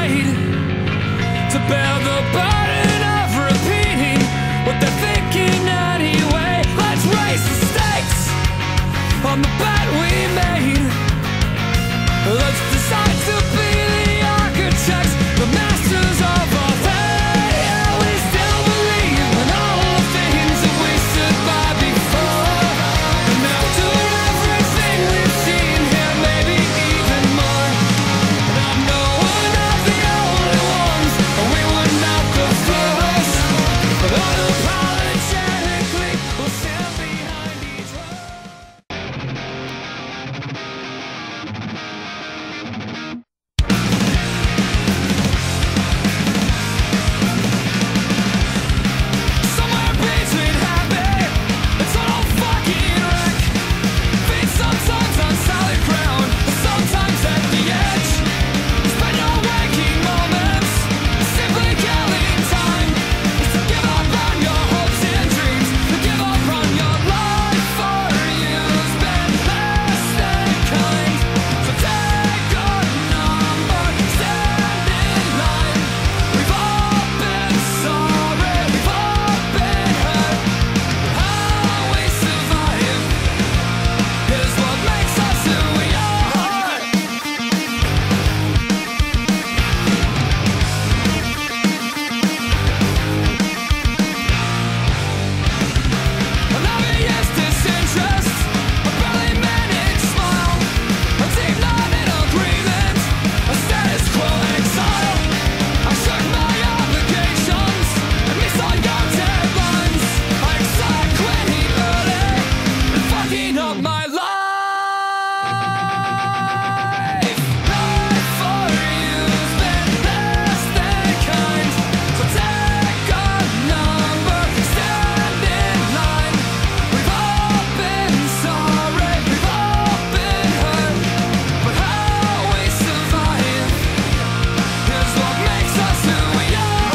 made to bear the burden of repeating what they're thinking anyway. Let's raise the stakes on the bet we made. Let's decide to be the architects, the masters of our fate. Yeah, we still believe in all the things that we stood by before. And after everything we've seen here, maybe even more. And I know we're not the only ones, and we were not the first. But unapologetically, we'll stand behind each word. Somewhere between happy and total fucking wreck. Feet sometimes on solid ground, and sometimes at the edge. Spend your waking moments simply killing time. It's to give up on your hopes and dreams, to give up on your life for you's been less than kind. So take a number, stand in line. We've all been sorry, we've all been hurt. How we survive is what makes us who we are. An obvious disinterest, a barely managed smile, a team not in agreement, a status quo exile. I shirk my obligations and miss all your deadlines. I excite quitting early and fucking up my life. Life for you's been less than kind. So take a number, stand in line. We've all been sorry, we've all been hurt. But how we survive is what makes us who we are.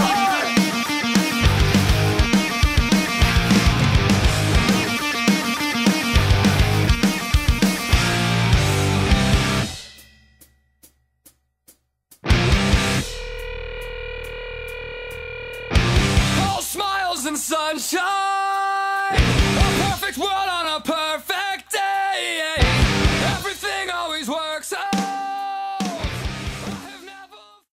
All smiles and sunshine, a perfect world on a perfect